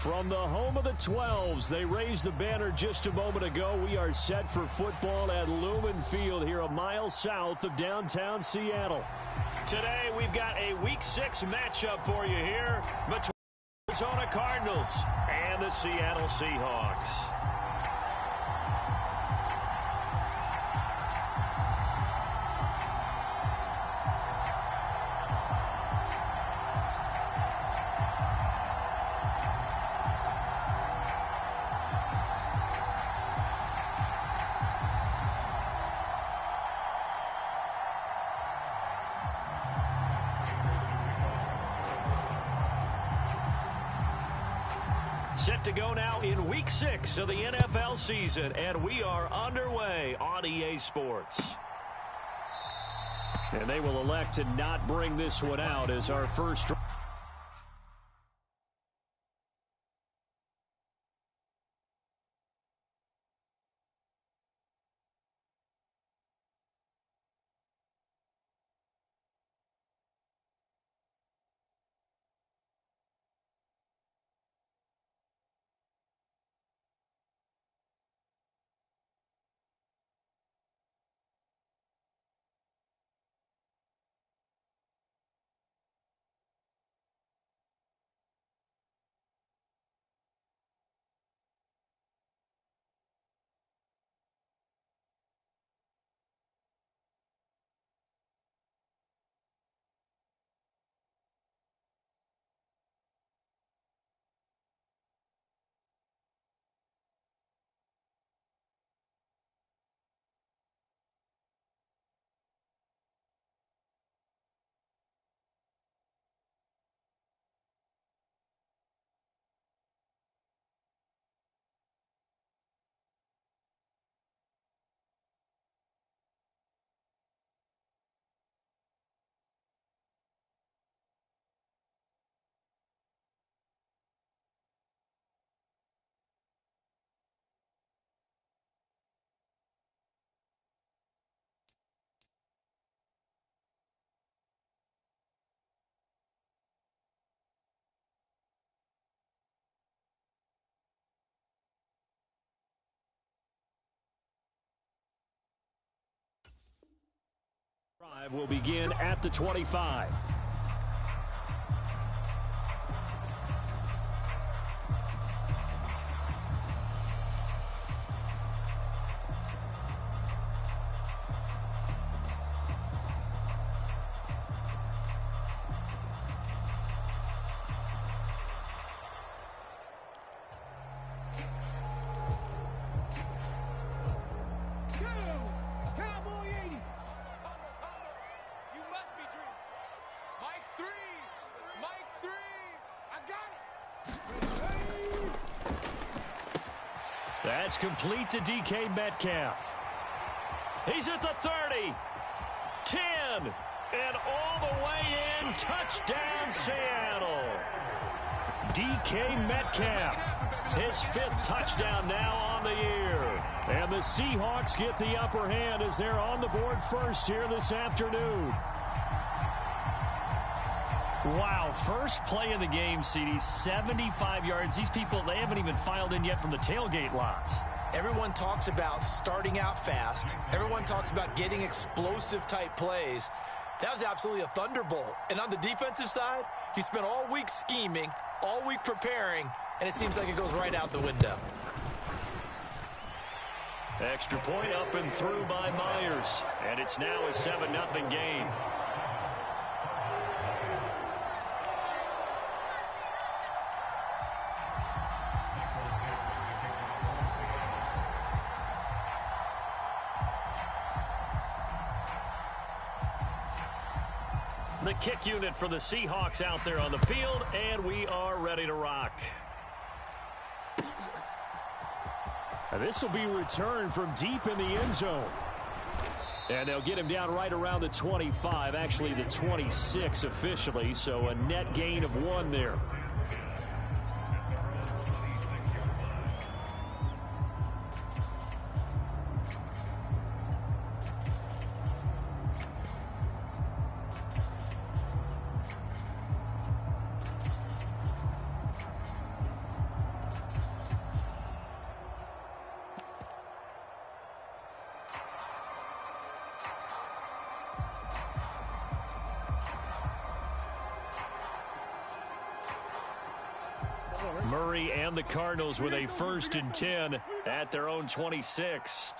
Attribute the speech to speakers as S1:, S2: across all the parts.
S1: From the home of the 12s, they raised the banner just a moment ago. We are set for football at Lumen Field here a mile south of downtown Seattle. Today, we've got a Week 6 matchup for you here between the Arizona Cardinals and the Seattle Seahawks. Set to go now in Week 6 of the NFL season, and we are underway on EA Sports. And they will elect to not bring this one out as our first drive. Drive will begin at the 25. That's complete to DK Metcalf. He's at the 30, 10, and all the way in. Touchdown, Seattle. DK Metcalf, his 5th touchdown now on the year. And the Seahawks get the upper hand as they're on the board first here this afternoon. Wow, first play of the game, CD, 75 yards. These people, they haven't even filed in yet from the tailgate lots.
S2: Everyone talks about starting out fast. Everyone talks about getting explosive-type plays. That was absolutely a thunderbolt. And on the defensive side, you spent all week scheming, all week preparing, and it seems like it goes right out the window.
S1: Extra point up and through by Myers. And it's now a 7-0 game. The kick unit for the Seahawks out there on the field, and we are ready to rock. And this will be returned from deep in the end zone. And they'll get him down right around the 25, actually the 26 officially, so a net gain of 1 there. Murray and the Cardinals with a 1st and 10 at their own 26.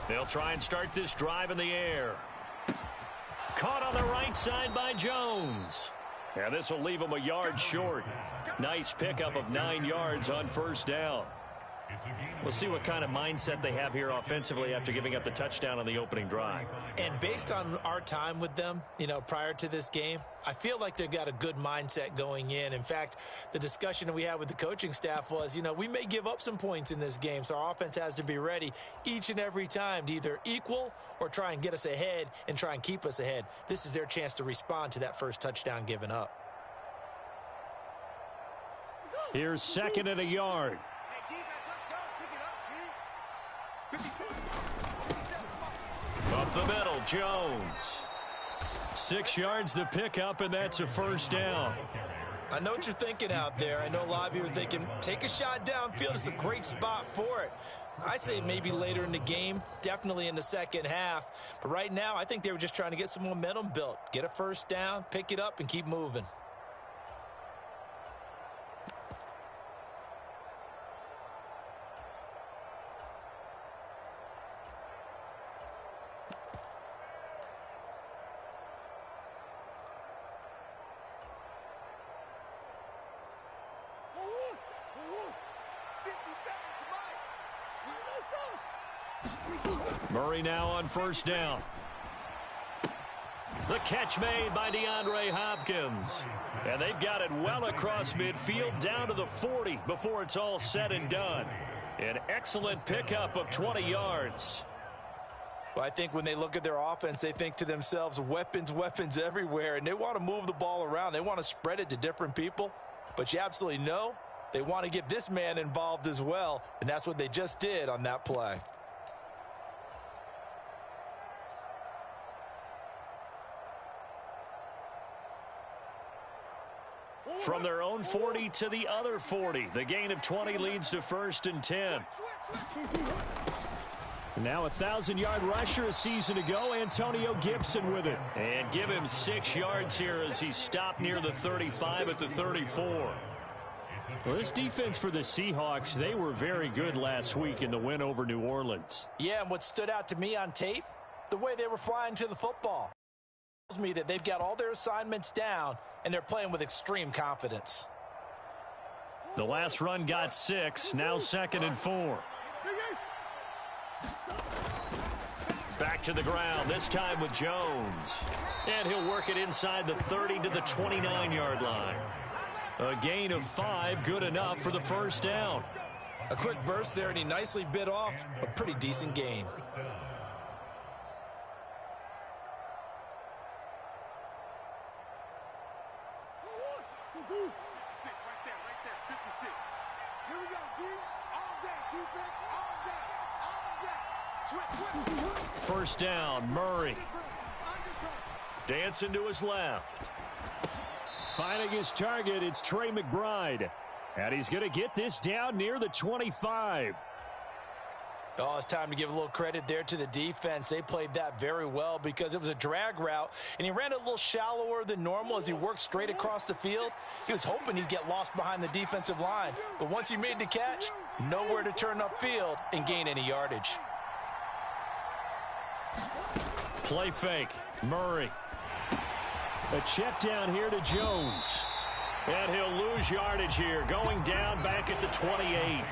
S1: They'll try and start this drive in the air. Caught on the right side by Jones. And this will leave him a yard short. Nice pickup of 9 yards on 1st down. We'll see what kind of mindset they have here offensively after giving up the touchdown on the opening drive.
S2: And based on our time with them, prior to this game, I feel like they've got a good mindset going in. In fact, the discussion that we had with the coaching staff was, we may give up some points in this game, so our offense has to be ready each and every time to either equal or try and get us ahead and try and keep us ahead. This is their chance to respond to that first touchdown given up.
S1: Here's 2nd and a yard. Up the middle, Jones. 6 yards the pickup, and that's a 1st down.
S2: I know what you're thinking out there. I know a lot of you are thinking, take a shot downfield. It's a great spot for it. I'd say maybe later in the game, definitely in the second half. But right now, I think they were just trying to get some momentum built. Get a 1st down, pick it up, and keep moving.
S1: Murray now on 1st down. The catch made by DeAndre Hopkins. And they've got it well across midfield down to the 40 before it's all said and done. An excellent pickup of 20 yards.
S2: Well, I think when they look at their offense, they think to themselves, weapons, weapons everywhere, and they want to move the ball around. They want to spread it to different people. But you absolutely know they want to get this man involved as well, and that's what they just did on that play.
S1: From their own 40 to the other 40. The gain of 20 leads to 1st and 10. Now a 1,000-yard rusher a season ago, Antonio Gibson with it. And give him 6 yards here as he stopped near the 35 at the 34. Well, this defense for the Seahawks, they were very good last week in the win over New Orleans.
S2: Yeah, and what stood out to me on tape, the way they were flying to the football. Tells me that they've got all their assignments down and they're playing with extreme confidence.
S1: The last run got 6, now 2nd and 4. Back to the ground, this time with Jones. And he'll work it inside the 30 to the 29-yard line. A gain of 5, good enough for the 1st down.
S2: A quick burst there, and he nicely bit off a pretty decent gain.
S1: First down, Murray. Dancing to his left. Finding his target, it's Trey McBride. And he's going to get this down near the 25.
S2: Oh, it's time to give a little credit there to the defense. They played that very well because it was a drag route, and he ran it a little shallower than normal as he worked straight across the field. He was hoping he'd get lost behind the defensive line, but once he made the catch, nowhere to turn upfield and gain any yardage.
S1: Play fake, Murray. A check down here to Jones. And he'll lose yardage here, going down back at the 28.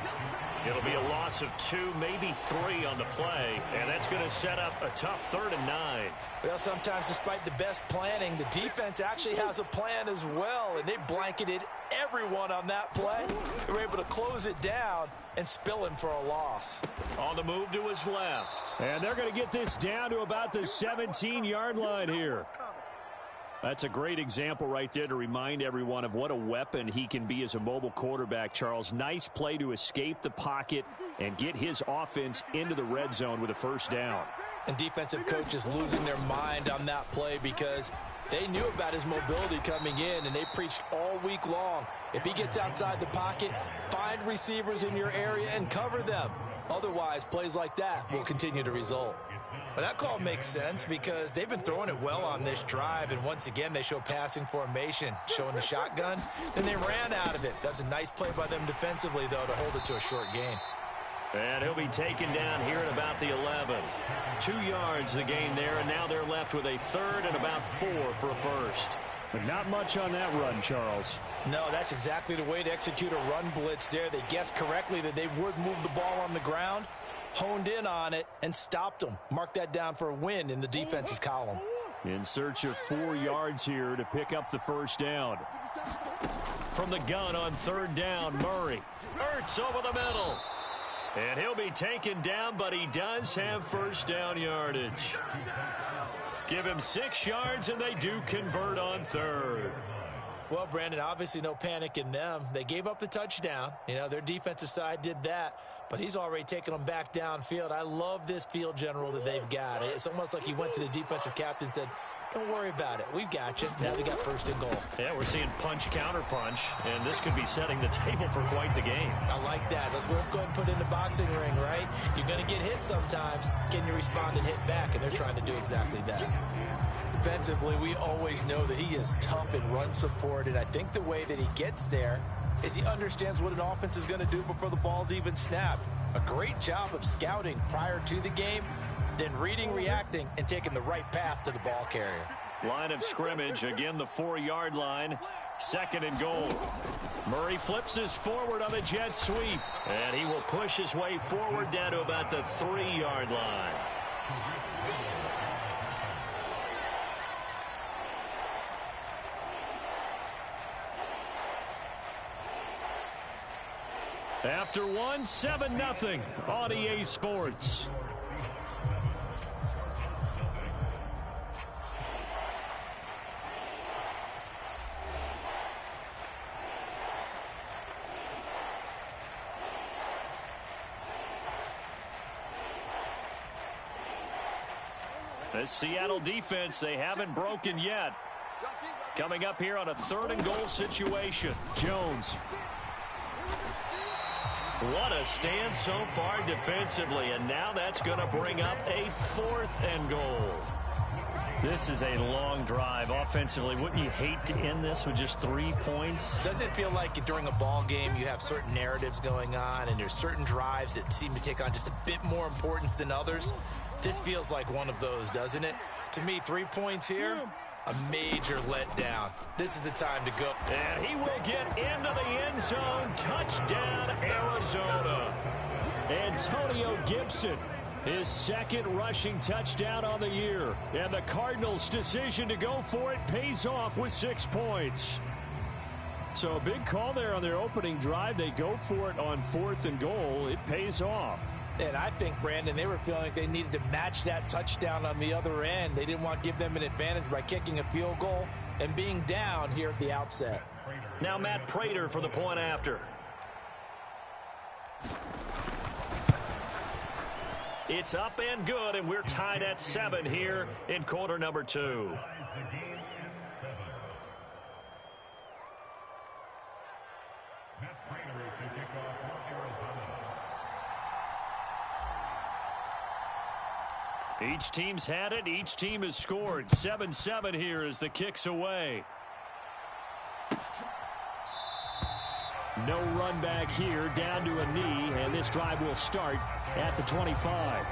S1: It'll be a loss of 2, maybe 3 on the play, and that's going to set up a tough 3rd and 9.
S2: Well, sometimes despite the best planning, the defense actually has a plan as well, and they blanketed everyone on that play. They were able to close it down and spill him for a loss.
S1: On the move to his left. And they're going to get this down to about the 17-yard line here. That's a great example right there to remind everyone of what a weapon he can be as a mobile quarterback, Charles. Nice play to escape the pocket and get his offense into the red zone with a 1st down.
S2: And defensive coaches losing their mind on that play because they knew about his mobility coming in, and they preached all week long. If he gets outside the pocket, find receivers in your area and cover them. Otherwise, plays like that will continue to result. Well, that call makes sense because they've been throwing it well on this drive, and once again, they show passing formation, showing the shotgun. Then they ran out of it. That's a nice play by them defensively, though, to hold it to a short gain.
S1: And he'll be taken down here at about the 11. 2 yards the gain there, and now they're left with a third and about 4 for a first.
S3: But not much on that run, Charles.
S2: No, that's exactly the way to execute a run blitz there. They guessed correctly that they would move the ball on the ground, honed in on it, and stopped them. Mark that down for a win in the defense's column.
S1: In search of 4 yards here to pick up the first down. From the gun on third down, Murray. Ertz over the middle. And he'll be taken down, but he does have first down yardage. Give him 6 yards, and they do convert on third.
S2: Well, Brandon, obviously no panic in them. They gave up the touchdown. You know, their defensive side did that, but he's already taken them back downfield. I love this field general that they've got. It's almost like he went to the defensive captain and said, don't worry about it. We've got you. Now they got first and goal.
S1: Yeah, we're seeing punch, counter punch, and this could be setting the table for quite the game.
S2: I like that. Let's go ahead and put it in the boxing ring, right? You're going to get hit sometimes. Can you respond and hit back? And they're trying to do exactly that. Defensively, we always know that he is tough in run support, and I think the way that he gets there is he understands what an offense is going to do before the ball's even snapped. A great job of scouting prior to the game, then reading, reacting, and taking the right path to the ball carrier.
S1: Line of scrimmage, again the 4-yard line, second and goal. Murray flips his forward on the jet sweep, and he will push his way forward down to about the 3-yard line. After 1, 7-0 on EA Sports. The Seattle defense, they haven't broken yet. Coming up here on a 3rd and goal situation. Jones. What a stand so far defensively, and now that's going to bring up a 4th and goal. This is a long drive offensively. Wouldn't you hate to end this with just 3 points?
S2: Doesn't it feel like during a ball game you have certain narratives going on and there's certain drives that seem to take on just a bit more importance than others? This feels like one of those, doesn't it? To me, 3 points here, a major letdown. This is the time to go.
S1: And he will get into the end zone. Touchdown, Arizona. Antonio Gibson, his 2nd rushing touchdown on the year. And the Cardinals' decision to go for it pays off with 6 points. So a big call there on their opening drive. They go for it on 4th and goal. It pays off.
S2: And I think, Brandon, they were feeling like they needed to match that touchdown on the other end. They didn't want to give them an advantage by kicking a field goal and being down here at the outset.
S1: Now Matt Prater for the point after. It's up and good, and we're tied at 7 here in quarter number 2. Each team's had it. Each team has scored. 7-7 here as the kick's away. No run back here, down to a knee, and this drive will start at the 25.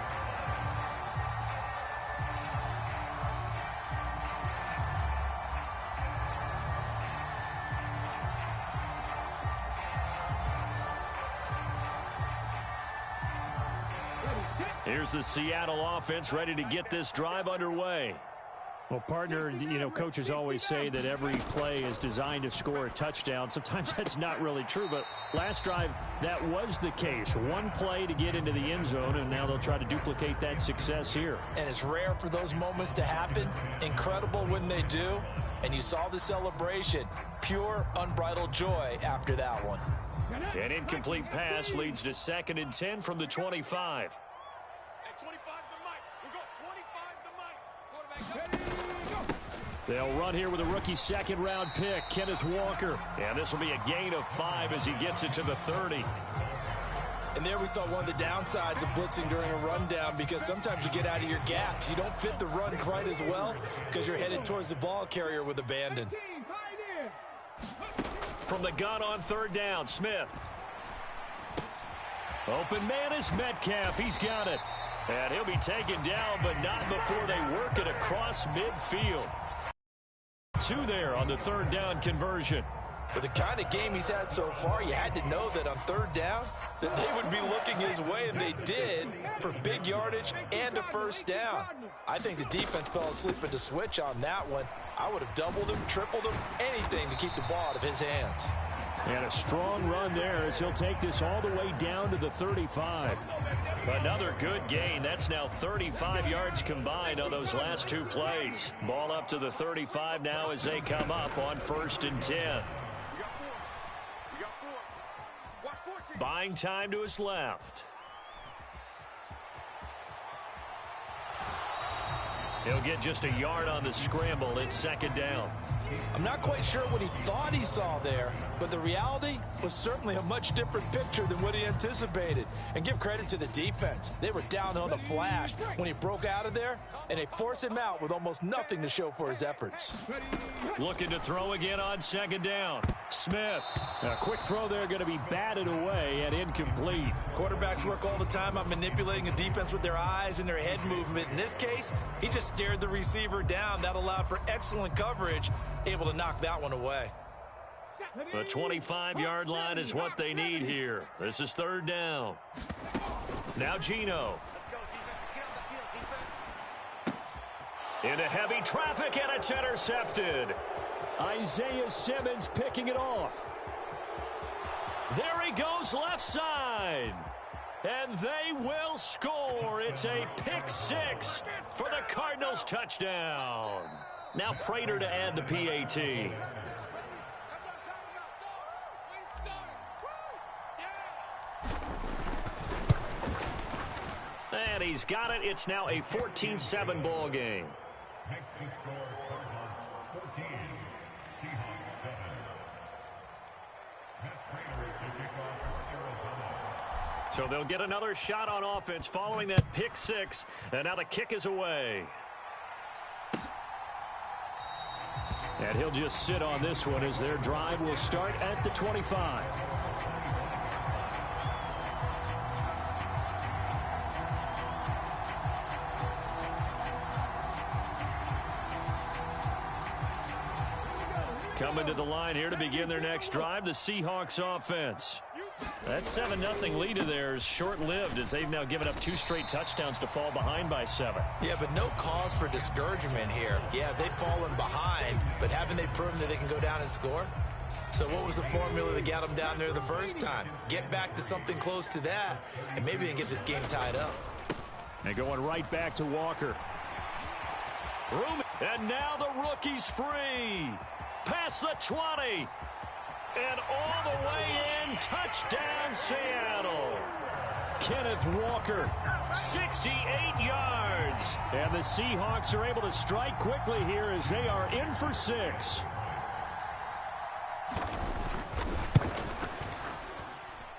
S1: Here's the Seattle offense ready to get this drive underway.
S3: Well, partner, you know, coaches always say that every play is designed to score a touchdown. Sometimes that's not really true, but last drive, that was the case. One play to get into the end zone, and now they'll try to duplicate that success here.
S2: And it's rare for those moments to happen. Incredible when they do. And you saw the celebration. Pure, unbridled joy after that one.
S1: An incomplete pass leads to 2nd and 10 from the 25. They'll run here with a rookie 2nd-round pick, Kenneth Walker. And this will be a gain of 5 as he gets it to the 30.
S2: And there we saw one of the downsides of blitzing during a rundown, because sometimes you get out of your gaps. You don't fit the run quite as well because you're headed towards the ball carrier with abandon.
S1: From the gun on third down, Smith. Open man is Metcalf. He's got it. And he'll be taken down, but not before they work it across midfield. 2 there on the third down conversion.
S2: With the kind of game he's had so far, you had to know that on third down that they would be looking his way, and they did, for big yardage and a first down. I think the defense fell asleep at the switch on that one. I would have doubled him, tripled him, anything to keep the ball out of his hands.
S3: And a strong run there as he'll take this all the way down to the 35.
S1: Another good gain. That's now 35 yards combined on those last 2 plays. Ball up to the 35 now as they come up on 1st and 10. Buying time to his left. He'll get just a yard on the scramble. It's 2nd down.
S2: I'm not quite sure what he thought he saw there, but the reality was certainly a much different picture than what he anticipated. And give credit to the defense. They were down on the flash when he broke out of there, and they forced him out with almost nothing to show for his efforts.
S1: Looking to throw again on 2nd down. Smith.
S3: A quick throw there going to be batted away and incomplete.
S2: Quarterbacks work all the time on manipulating a defense with their eyes and their head movement. In this case, he just stared the receiver down. That allowed for excellent coverage, able to knock that one away.
S1: The 25-yard line is what they need here. This is 3rd down. Now Geno.
S4: Let's go, defense. Let's get on the field, defense.
S1: Into heavy traffic, and it's intercepted.
S3: Isaiah Simmons picking it off.
S1: There he goes left side. And they will score. It's a pick 6 for the Cardinals touchdown. Now Prater to add the PAT. And he's got it. It's now a 14-7 ball game. So they'll get another shot on offense following that pick 6. And now the kick is away.
S3: And he'll just sit on this one as their drive will start at the 25.
S1: Coming to the line here to begin their next drive, the Seahawks offense. That 7-0 lead of theirs short-lived as they've now given up 2 straight touchdowns to fall behind by 7.
S2: Yeah, but no cause for discouragement here. Yeah, they've fallen behind, but haven't they proven that they can go down and score? So what was the formula that got them down there the first time? Get back to something close to that, and maybe they can get this game tied up.
S3: And going right back to Walker.
S1: And now the rookie's free. Past the 20. And all the way in, touchdown Seattle.
S3: Kenneth Walker,
S1: 68 yards.
S3: And the Seahawks are able to strike quickly here as they are in for 6.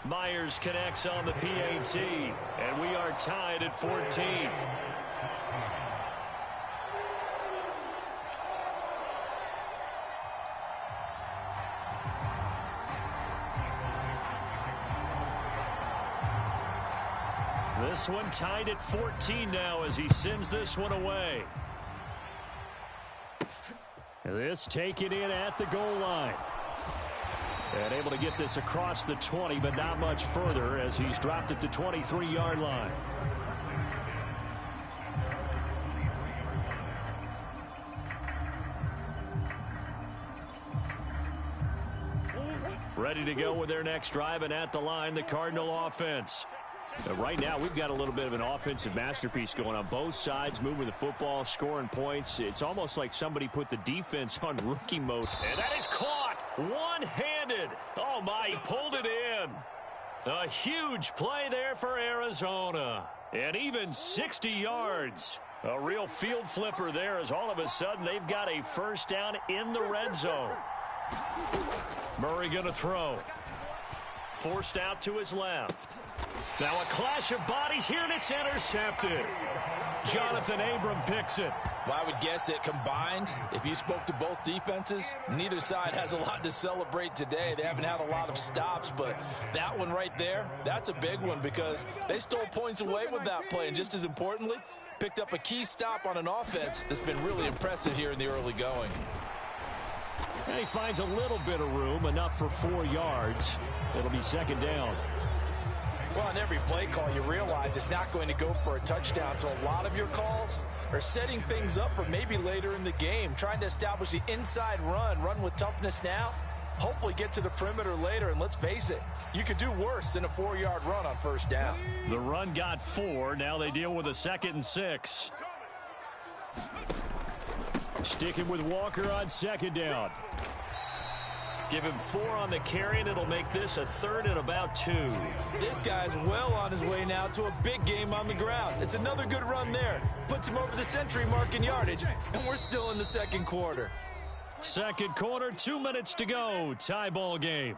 S1: Myers connects on the PAT, and we are tied at 14. This one tied at 14 now as he sends this one away.
S3: This taken in at the goal line. And able to get this across the 20, but not much further as he's dropped at the 23-yard line.
S1: Ready to go with their next drive, and at the line, the Cardinal offense.
S3: Right now, we've got a little bit of an offensive masterpiece going on both sides, moving the football, scoring points. It's almost like somebody put the defense on rookie mode.
S1: And that is caught one-handed. Oh, my, he pulled it in. A huge play there for Arizona. And even 60 yards. A real field flipper there as all of a sudden they've got a first down in the red zone. Murray going to throw. Forced out to his left. Now a clash of bodies here, and it's intercepted. Jonathan Abram picks it.
S2: Well, I would guess it combined. If you spoke to both defenses, neither side has a lot to celebrate today. They haven't had a lot of stops, but that one right there, that's a big one because they stole points away with that play. And just as importantly, picked up a key stop on an offense that's been really impressive here in the early going.
S3: And he finds a little bit of room, enough for 4 yards. It'll be second down.
S2: Well, on every play call, you realize it's not going to go for a touchdown. So a lot of your calls are setting things up for maybe later in the game, trying to establish the inside run with toughness now, hopefully get to the perimeter later. And let's face it, you could do worse than a 4-yard run on first down.
S1: The run got 4. Now they deal with a 2nd and 6.
S3: Sticking with Walker on second down.
S1: Give him 4 on the carry, and it'll make this a 3rd and about 2.
S2: This guy's well on his way now to a big game on the ground. It's another good run there. Puts him over the century mark in yardage, and we're still in the second quarter.
S1: Second quarter, 2 minutes to go. Tie ball game.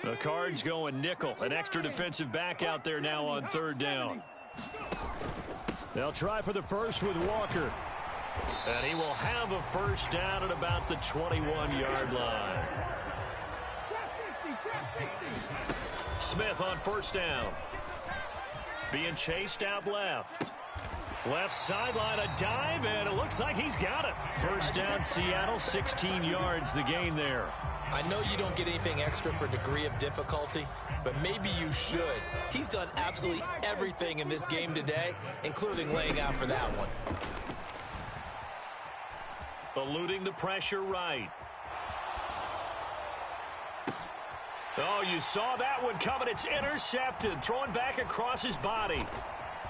S1: The Cards going nickel. An extra defensive back out there now on 3rd down.
S3: They'll try for the first with Walker.
S1: And he will have a first down at about the 21-yard line. Smith on first down. Being chased out left. Left sideline, a dive, and it looks like he's got it. First down, Seattle, 16 yards, the gain there.
S2: I know you don't get anything extra for degree of difficulty, but maybe you should. He's done absolutely everything in this game today, including laying out for that one.
S1: Eluding the pressure right. Oh, you saw that one coming. It's intercepted. Thrown back across his body.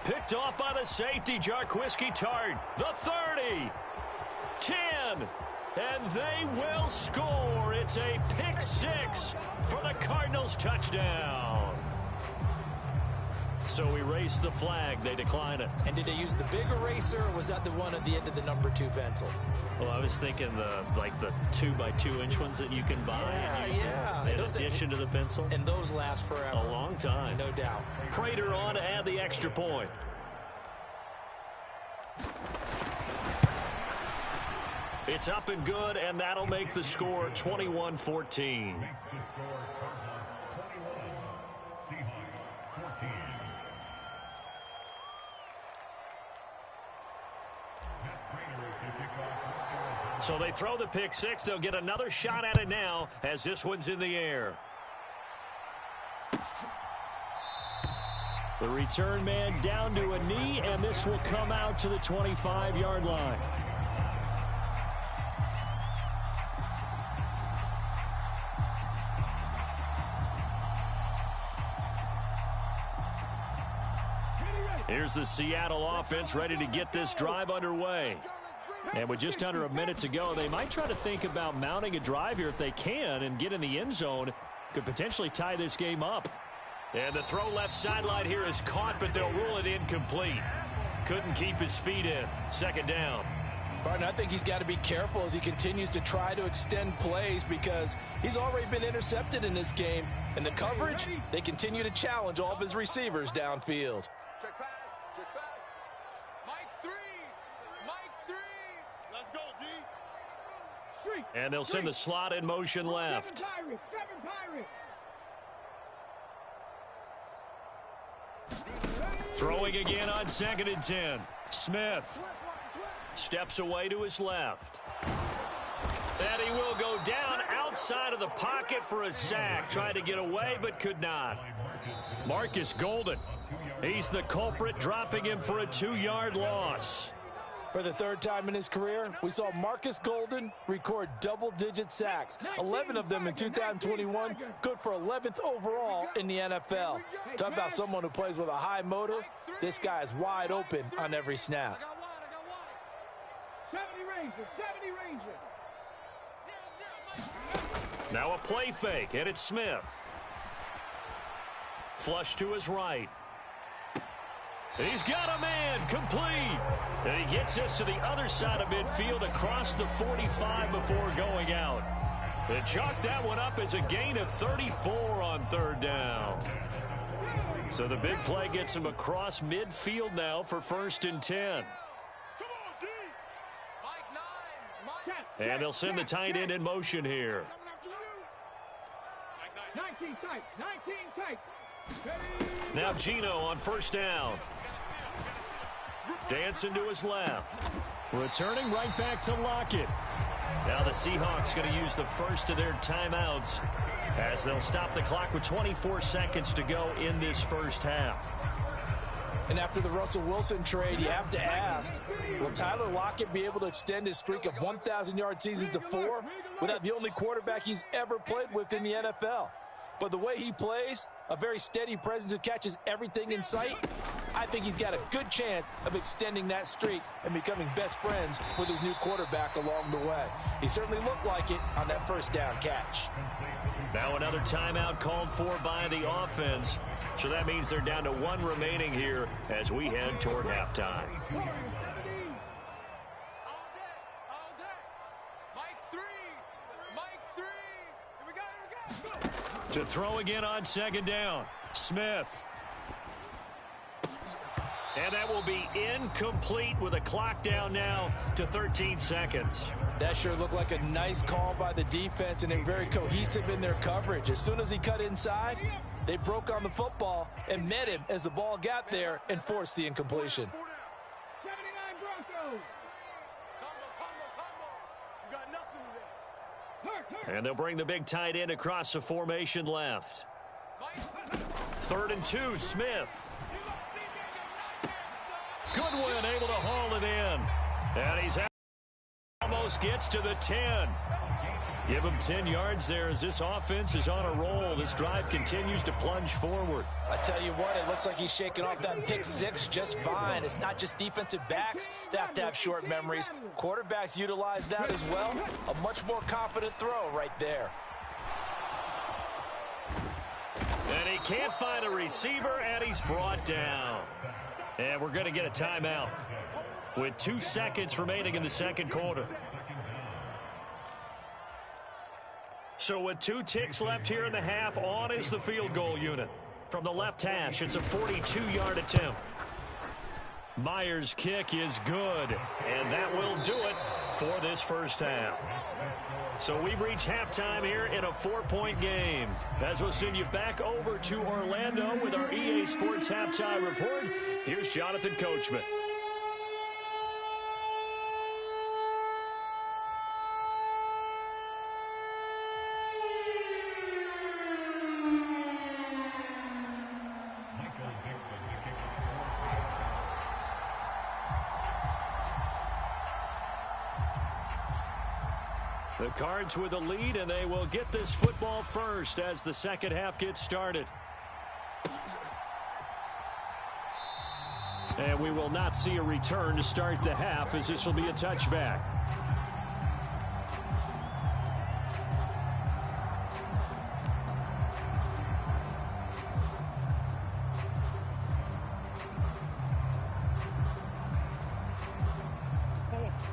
S1: Picked off by the safety, Jarquiski Tart. The 30. 10. And they will score. It's a pick 6 for the Cardinals touchdown. So we race the flag. They decline it.
S2: And did they use the big eraser, or was that the one at the end of the number 2 pencil?
S3: Well, I was thinking the 2x2-inch ones that you can buy.
S2: Yeah.
S3: In addition to the pencil.
S2: And those last forever.
S3: A long time.
S2: No doubt.
S1: Prater on to add the extra point. It's up and good, and that'll make the score 21-14. So they throw the pick 6. They'll get another shot at it now as this one's in the air.
S3: The return man down to a knee, and this will come out to the 25-yard line.
S1: Here's the Seattle offense ready to get this drive underway.
S3: And with just under a minute to go, they might try to think about mounting a drive here if they can and get in the end zone. Could potentially tie this game up.
S1: And the throw left sideline here is caught, but they'll rule it incomplete. Couldn't keep his feet in. Second down.
S2: Barton, I think he's got to be careful as he continues to try to extend plays because he's already been intercepted in this game. And the coverage, they continue to challenge all of his receivers downfield.
S4: Check pass. Check pass. Mike 3. Mike 3. Let's go, D.
S1: And they'll send the slot in motion left. Throwing again on 2nd and 10. Smith steps away to his left. And he will go down outside of the pocket for a sack. Tried to get away but could not. Marcus Golden. He's the culprit, dropping him for a 2-yard loss.
S2: For the 3rd time in his career, we saw Marcus Golden record double-digit sacks. 11 of them in 2021, good for 11th overall in the NFL. Talk about someone who plays with a high motor. This guy is wide open on every snap.
S4: 70 Ranger.
S1: Now a play fake, and it's Smith. Flush to his right. He's got a man, complete. And he gets us to the other side of midfield across the 45 before going out. They chalked that one up as a gain of 34 on third down. So the big play gets him across midfield now for 1st and 10. And they'll send the tight end in motion here.
S4: 19 tight, 19 tight.
S1: Now Gino on 1st down. Dancing to his left.
S3: Returning right back to Lockett.
S1: Now the Seahawks going to use the first of their timeouts as they'll stop the clock with 24 seconds to go in this first half.
S2: And after the Russell Wilson trade, you have to ask, will Tyler Lockett be able to extend his streak of 1,000-yard seasons to 4 without the only quarterback he's ever played with in the NFL? But the way he plays, a very steady presence who catches everything in sight, I think he's got a good chance of extending that streak and becoming best friends with his new quarterback along the way. He certainly looked like it on that 1st down catch.
S1: Now another timeout called for by the offense. So that means they're down to 1 remaining here as we head toward halftime. To throw again on 2nd down. Smith. And that will be incomplete with a clock down now to 13 seconds.
S2: That sure looked like a nice call by the defense, and they're very cohesive in their coverage. As soon as he cut inside, they broke on the football and met him as the ball got there and forced the incompletion.
S4: 79 Broncos. You got nothing today.
S1: And they'll bring the big tight end across the formation left. 3rd and 2, Smith. Goodwin able to haul it in. And he's almost gets to the 10. Give him 10 yards there as this offense is on a roll. This drive continues to plunge forward.
S2: I tell you what, it looks like he's shaking off that pick 6 just fine. It's not just defensive backs that have to have short memories. Quarterbacks utilize that as well. A much more confident throw right there.
S1: And he can't find a receiver, and he's brought down. And we're going to get a timeout with 2 seconds remaining in the 2nd quarter. So with 2 ticks left here in the half, on is the field goal unit. From the left hash, it's a 42-yard attempt. Myers' kick is good, and that will do it for this first half. So we've reached halftime here in a 4-point game. As we'll send you back over to Orlando with our EA Sports Halftime Report, here's Jonathan Coachman. The Cards with a lead, and they will get this football first as the second half gets started. And we will not see a return to start the half, as this will be a touchback.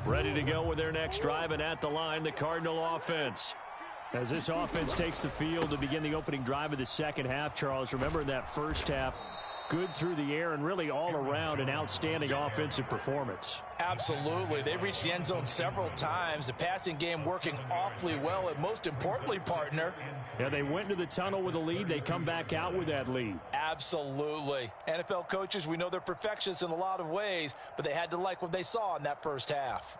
S1: Ready to go with their next drive, and at the line, the Cardinal offense. As this offense takes the field to begin the opening drive of the second half, Charles, remember in that first half, good through the air and really all around an outstanding offensive performance.
S2: Absolutely. They reached the end zone several times. The passing game working awfully well, and most importantly, partner.
S3: Yeah, they went into the tunnel with a lead. They come back out with that lead.
S2: Absolutely. NFL coaches, we know they're perfectionists in a lot of ways, but they had to like what they saw in that first half.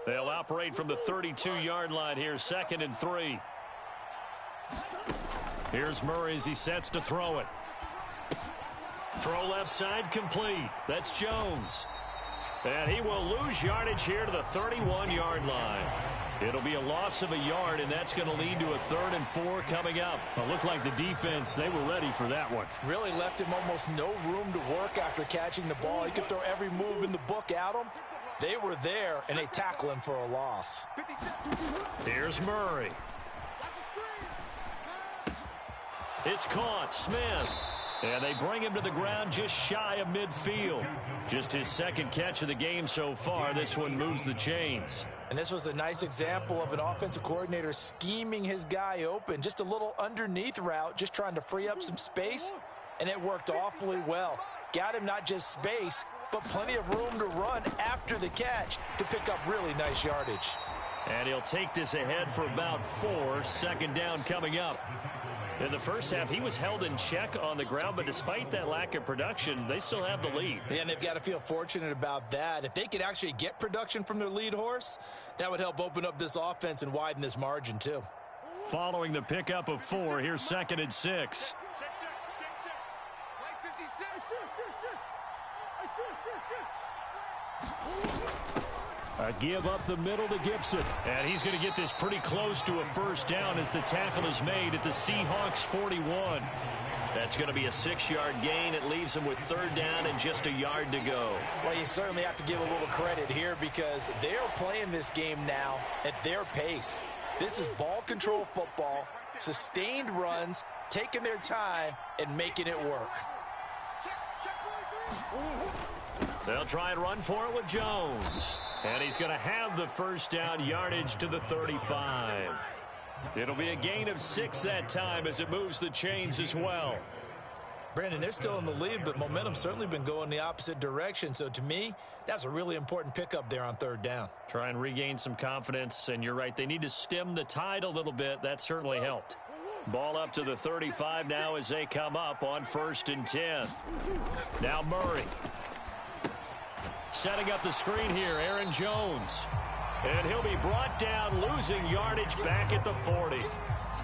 S1: They'll operate from the 32-yard line here, 2nd and 3. Here's Murray as he sets to throw it. Throw left side complete. That's Jones. And he will lose yardage here to the 31-yard line. It'll be a loss of a yard, and that's going to lead to a 3rd and 4 coming up.
S3: It looked like the defense, they were ready for that one.
S2: Really left him almost no room to work after catching the ball. He could throw every move in the book at him. They were there, and they tackle him for a loss.
S1: Here's Murray. It's caught. Smith.
S3: And they bring him to the ground just shy of midfield. Just his second catch of the game so far. This one moves the chains.
S2: And this was a nice example of an offensive coordinator scheming his guy open. Just a little underneath route, just trying to free up some space. And it worked awfully well. Got him not just space, but plenty of room to run after the catch to pick up really nice yardage.
S3: And he'll take this ahead for about 4. Second down coming up. In the first half, he was held in check on the ground, but despite that lack of production, they still have the lead.
S2: Yeah, and they've got to feel fortunate about that. If they could actually get production from their lead horse, that would help open up this offense and widen this margin too.
S3: Following the pickup of 4, here's 2nd and 6. A give up the middle to Gibson. And he's going to get this pretty close to a first down as the tackle is made at the Seahawks 41. That's going to be a 6-yard gain. It leaves them with 3rd down and just a yard to go.
S2: Well, you certainly have to give a little credit here because they're playing this game now at their pace. This is ball control football, sustained runs, taking their time, and making it work.
S3: They'll try and run for it with Jones. And he's going to have the first down yardage to the 35. It'll be a gain of 6 that time as it moves the chains as well.
S2: Brandon, they're still in the lead, but momentum's certainly been going the opposite direction. So to me, that's a really important pickup there on 3rd down.
S3: Try and regain some confidence, and you're right. They need to stem the tide a little bit. That certainly helped. Ball up to the 35 now as they come up on 1st and 10. Now Murray. Setting up the screen here, Aaron Jones. And he'll be brought down, losing yardage back at the 40.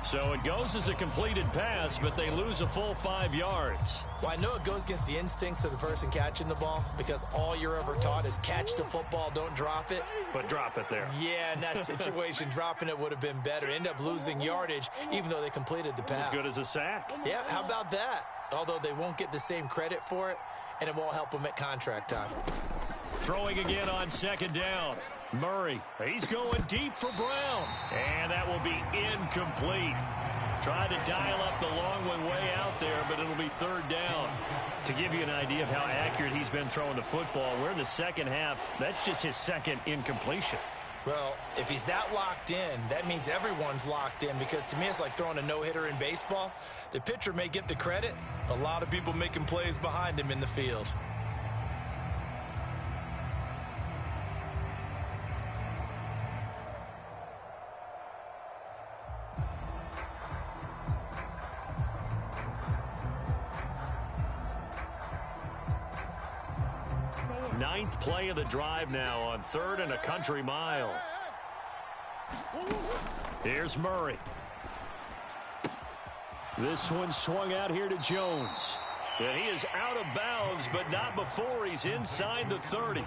S3: So it goes as a completed pass, but they lose a full 5 yards.
S2: Well, I know it goes against the instincts of the person catching the ball because all you're ever taught is catch the football, don't drop it.
S3: But drop it there.
S2: Yeah, in that situation, dropping it would have been better. End up losing yardage, even though they completed the pass.
S3: As good as a sack.
S2: Yeah, how about that? Although they won't get the same credit for it, and it won't help them at contract time.
S3: Throwing again on 2nd down. Murray, he's going deep for Brown. And that will be incomplete. Tried to dial up the long one way out there, but it'll be 3rd down. To give you an idea of how accurate he's been throwing the football, we're in the second half. That's just his 2nd incompletion.
S2: Well, if he's that locked in, that means everyone's locked in because to me it's like throwing a no-hitter in baseball. The pitcher may get the credit, a lot of people making plays behind him in the field.
S3: Ninth play of the drive now on 3rd and a country mile. Here's Murray. This one swung out here to Jones. And he is out of bounds, but not before he's inside the 30.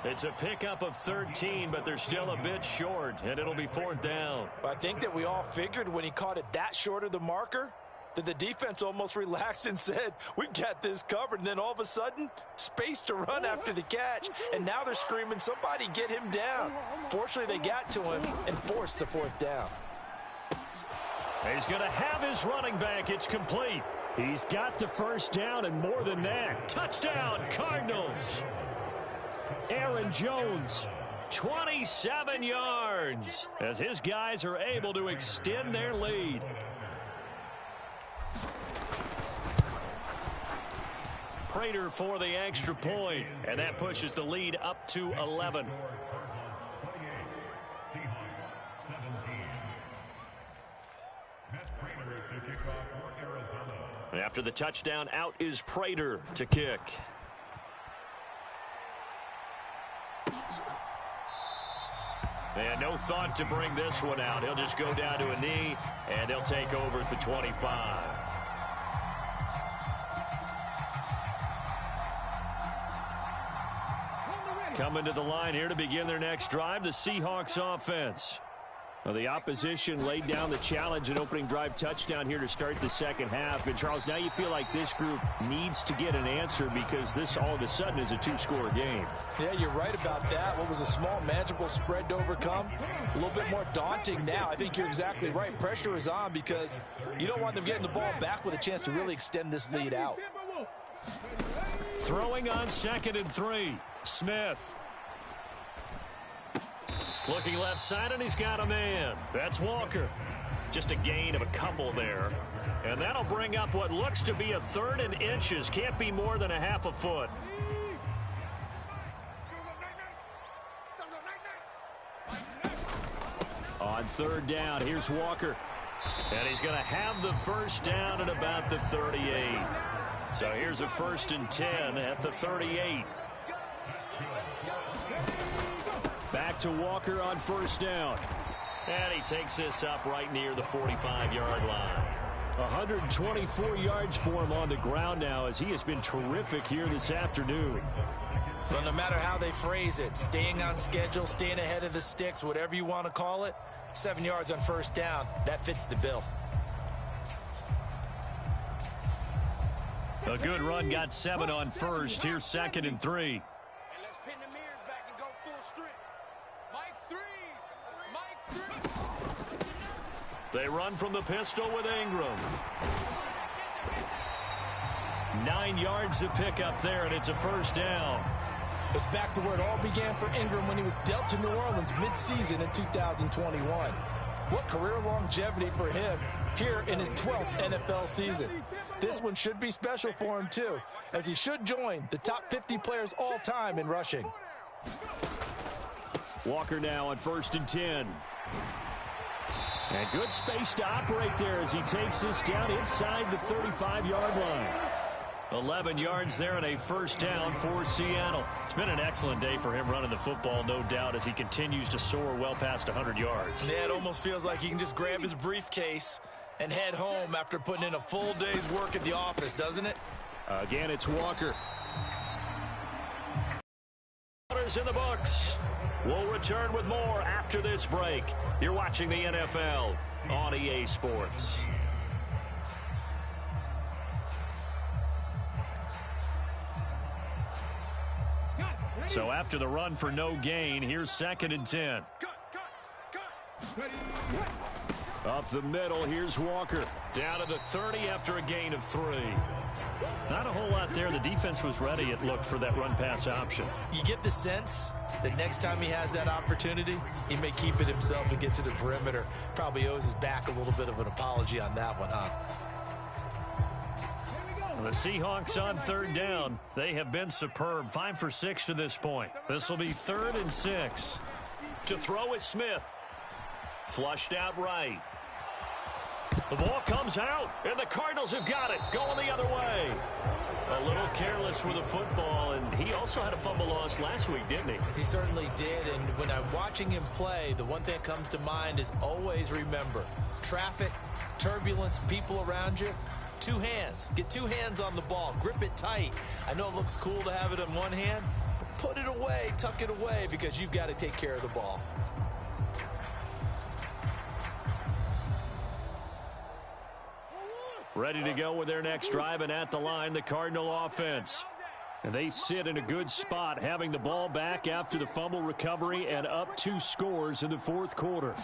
S3: It's a pickup of 13, but they're still a bit short, and it'll be 4th down.
S2: I think that we all figured when he caught it that short of the marker, that the defense almost relaxed and said, we've got this covered. And then all of a sudden, space to run after the catch. And now they're screaming, somebody get him down. Fortunately, they got to him and forced the 4th down.
S3: He's going to have his running back. It's complete. He's got the first down and more than that. Touchdown, Cardinals. Aaron Jones, 27 yards, as his guys are able to extend their lead. Prater for the extra point, and that pushes the lead up to 11. After the touchdown, out is Prater to kick. And no thought to bring this one out. He'll just go down to a knee, and they'll take over at the 25. Coming to the line here to begin their next drive, the Seahawks offense. Well, the opposition laid down the challenge and opening drive touchdown here to start the second half. And, Charles, now you feel like this group needs to get an answer because this all of a sudden is a two-score game.
S2: Yeah, you're right about that. What was a small, manageable spread to overcome, a little bit more daunting now. I think you're exactly right. Pressure is on because you don't want them getting the ball back with a chance to really extend this lead out.
S1: Throwing on 2nd and 3. Smith. Looking left side, and he's got a man. That's Walker. Just a gain of a couple there. And that'll bring up what looks to be a 3rd and inches. Can't be more than a half a foot.
S3: On 3rd down, here's Walker.
S1: And he's going to have the first down at about the 38. So here's a 1st and 10 at the 38.
S3: Back to Walker on 1st down.
S1: And he takes this up right near the 45-yard line.
S3: 124 yards for him on the ground now as he has been terrific here this afternoon.
S2: Well, no matter how they phrase it, staying on schedule, staying ahead of the sticks, whatever you want to call it, 7 yards on 1st down, that fits the bill.
S1: A good run, got 7 on 1st. Here's 2nd and 3. They run from the pistol with Ingram. 9 yards to pick up there, and it's a 1st down.
S2: It's back to where it all began for Ingram when he was dealt to New Orleans mid-season in 2021. What career longevity for him here in his 12th NFL season. This one should be special for him, too, as he should join the top 50 players all time in rushing.
S3: Walker now on 1st and 10. And good space to operate there as he takes this down inside the 35-yard line.
S1: 11 yards there and a 1st down for Seattle. It's been an excellent day for him running the football, no doubt, as he continues to soar well past 100 yards.
S2: Yeah, it almost feels like he can just grab his briefcase and head home after putting in a full day's work at the office, doesn't it?
S3: Again, it's Walker.
S1: In the books. We'll return with more after this break. You're watching the NFL on EA Sports. So after the run for no gain, here's 2nd and 10.
S3: Up the middle, here's Walker.
S1: Down to the 30 after a gain of 3. Not a whole lot there. The defense was ready, it looked, for that run-pass option.
S2: You get the sense that next time he has that opportunity, he may keep it himself and get to the perimeter. Probably owes his back a little bit of an apology on that one, huh?
S1: The Seahawks on 3rd down. They have been superb. 5 for 6 to this point. This will be 3rd and 6. To throw is Smith. Flushed out right. The ball comes out, and the Cardinals have got it. Going the other way. A little careless with the football, and he also had a fumble loss last week, didn't he?
S2: He certainly did, and when I'm watching him play, the one thing that comes to mind is always remember, traffic, turbulence, people around you, 2 hands. Get 2 hands on the ball. Grip it tight. I know it looks cool to have it in one hand, but put it away, tuck it away, because you've got to take care of the ball.
S3: Ready to go with their next drive, and at the line, the Cardinal offense. And they sit in a good spot, having the ball back after the fumble recovery and up 2 scores in the 4th quarter.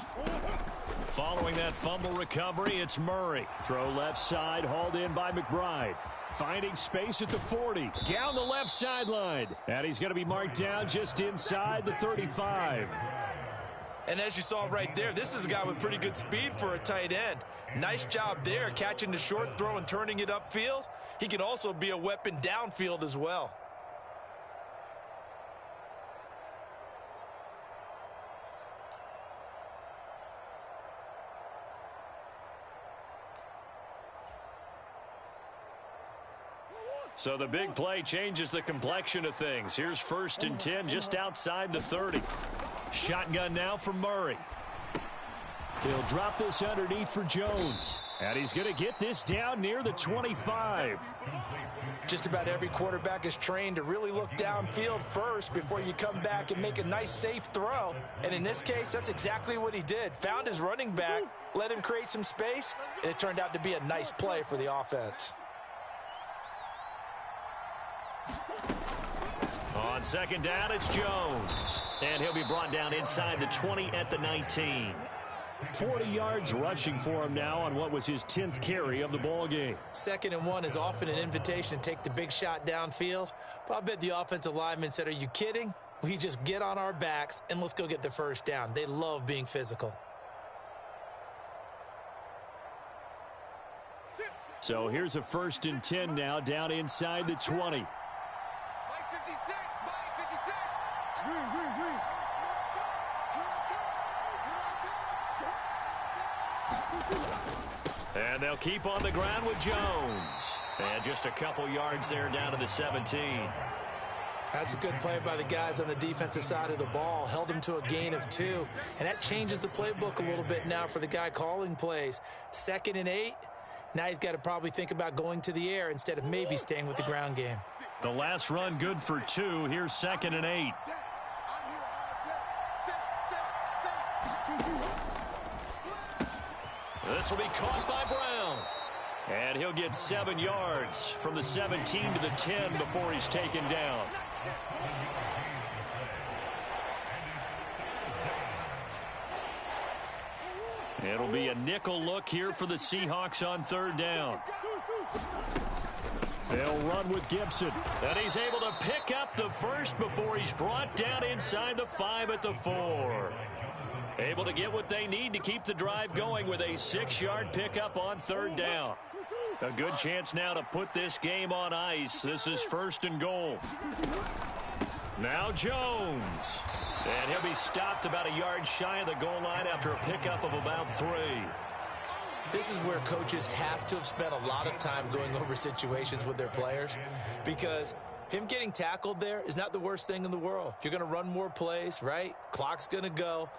S1: Following that fumble recovery, it's Murray.
S3: Throw left side, hauled in by McBride. Finding space at the 40. Down the left sideline. And he's going to be marked down just inside the 35.
S2: And as you saw right there, this is a guy with pretty good speed for a tight end. Nice job there, catching the short throw and turning it upfield. He can also be a weapon downfield as well.
S1: So the big play changes the complexion of things. Here's 1st and 10 just outside the 30. Shotgun now for Murray.
S3: He'll drop this underneath for Jones. And he's going to get this down near the 25.
S2: Just about every quarterback is trained to really look downfield first before you come back and make a nice, safe throw. And in this case, that's exactly what he did. Found his running back, let him create some space, and it turned out to be a nice play for the offense.
S3: On second down, it's Jones. And he'll be brought down inside the 20 at the 19. 40 yards rushing for him now on what was his 10th carry of the ball game.
S2: 2nd and 1 is often an invitation to take the big shot downfield. But I bet the offensive lineman said, are you kidding? We just get on our backs and let's go get the first down. They love being physical.
S3: So here's a 1st and 10 now down inside the 20.
S4: Mike 56, Mike 56.
S3: And they'll keep on the ground with Jones. And just a couple yards there down to the 17.
S2: That's a good play by the guys on the defensive side of the ball. Held him to a gain of 2. And that changes the playbook a little bit now for the guy calling plays. 2nd and 8. Now he's got to probably think about going to the air instead of maybe staying with the ground game.
S3: The last run good for 2. Here's 2nd and 8. This will be caught by Brown. And he'll get 7 yards from the 17 to the 10 before he's taken down. It'll be a nickel look here for the Seahawks on 3rd down. They'll run with Gibson. And he's able to pick up the first before he's brought down inside the 5 at the 4. Able to get what they need to keep the drive going with a 6-yard pickup on 3rd down. A good chance now to put this game on ice. This is 1st and goal. Now Jones. And he'll be stopped about a yard shy of the goal line after a pickup of about 3.
S2: This is where coaches have to have spent a lot of time going over situations with their players, because him getting tackled there is not the worst thing in the world. You're going to run more plays, right? Clock's going to go.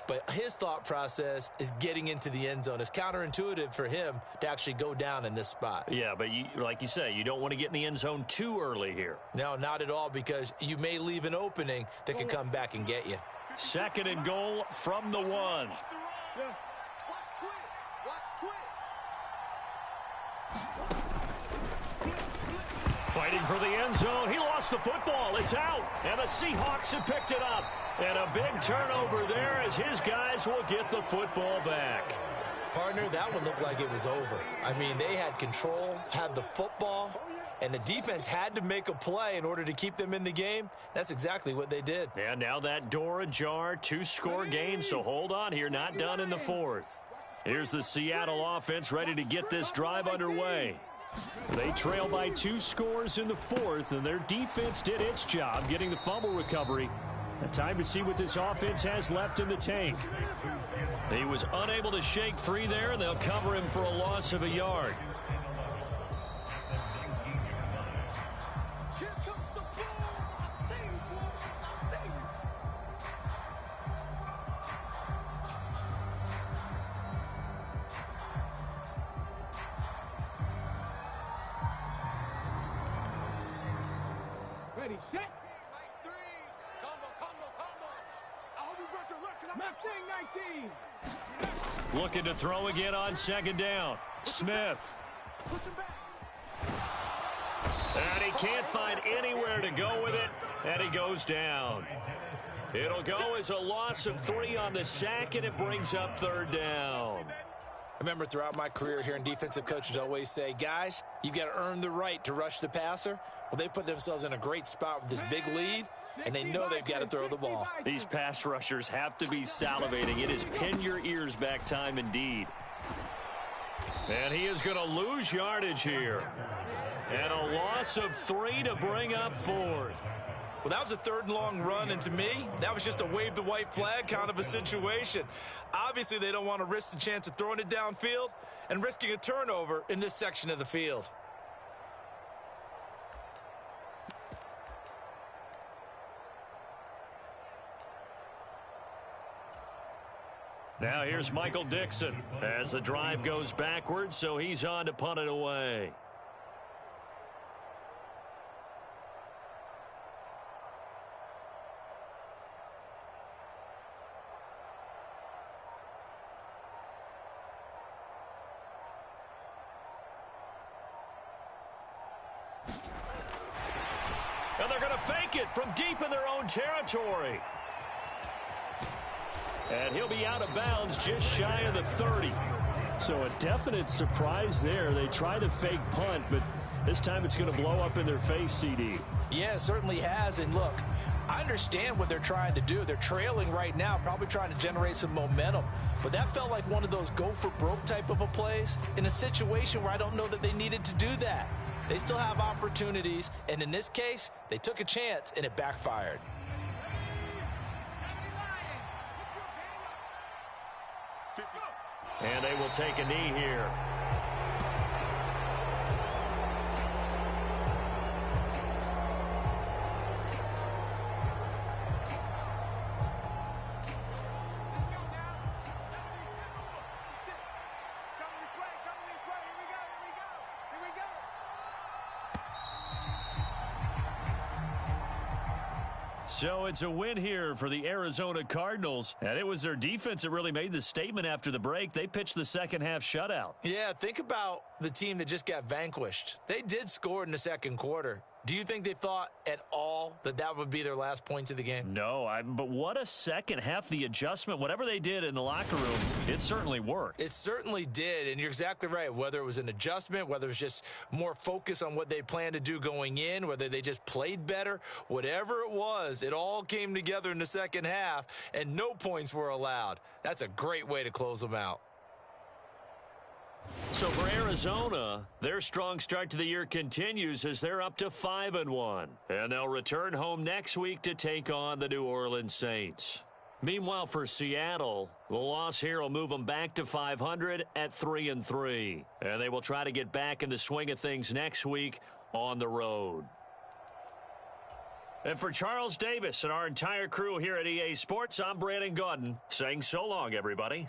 S2: But his thought process is getting into the end zone. It's counterintuitive for him to actually go down in this spot.
S3: Yeah, but like you say, you don't want to get in the end zone too early here.
S2: No, not at all, because you may leave an opening that can come back and get you.
S3: 2nd and goal from the 1.
S4: Watch
S3: Fighting for the end zone. He lost the football. It's out. And the Seahawks have picked it up. And a big turnover there as his guys will get the football back.
S2: Partner, that one looked like it was over. I mean, they had control, had the football, and the defense had to make a play in order to keep them in the game. That's exactly what they did.
S3: And now that door ajar, 2-score game, so hold on here, not done in the 4th. Here's the Seattle offense ready to get this drive underway. They trail by 2 scores in the 4th, and their defense did its job getting the fumble recovery. A time to see what this offense has left in the tank. He was unable to shake free there, and they'll cover him for a loss of a yard.
S4: Ready, set. Mike 3. Combo. I hope you brought your left, 'cause I'm Mach 19.
S3: Looking to throw again on 2nd down. Smith.
S4: Push him back.
S3: And he can't find anywhere to go with it, and he goes down. It'll go as a loss of 3 on the sack, and it brings up 3rd down.
S2: I remember throughout my career hearing defensive coaches always say, guys, you got to earn the right to rush the passer. Well, they put themselves in a great spot with this big lead, and they know they've got to throw the ball.
S3: These pass rushers have to be salivating. It is pin your ears back time indeed. And he is going to lose yardage here. And a loss of 3 to bring up 4th.
S2: Well, that was a 3rd and long run, and to me, that was just a wave the white flag kind of a situation. Obviously, they don't want to risk the chance of throwing it downfield and risking a turnover in this section of the field.
S1: Now here's Michael Dixon as the drive goes backwards, so he's on to punt it away. And they're going to fake it from deep in their own territory. And he'll be out of bounds just shy of the 30.
S3: So a definite surprise there. They try to fake punt, but this time it's going to blow up in their face, CD.
S2: Yeah, it certainly has. And look, I understand what they're trying to do. They're trailing right now, probably trying to generate some momentum. But that felt like one of those go-for-broke type of a plays in a situation where I don't know that they needed to do that. They still have opportunities, and in this case, they took a chance, and it backfired.
S1: And they will take a knee here. So it's a win here for the Arizona Cardinals, and it was their defense that really made the statement after the break. They pitched the second half shutout.
S2: Yeah, think about the team that just got vanquished. They did score in the second quarter. Do you think they thought at all that that would be their last points of the game?
S1: No, but what a second half. The adjustment, whatever they did in the locker room, it certainly worked.
S2: It certainly did, and you're exactly right. Whether it was an adjustment, whether it was just more focus on what they planned to do going in, whether they just played better, whatever it was, it all came together in the second half, and no points were allowed. That's a great way to close them out.
S1: So for Arizona, their strong start to the year continues as they're up to 5-1. And they'll return home next week to take on the New Orleans Saints. Meanwhile, for Seattle, the loss here will move them back to 500 at 3-3. And they will try to get back in the swing of things next week on the road. And for Charles Davis and our entire crew here at EA Sports, I'm Brandon Gaudin saying so long, everybody.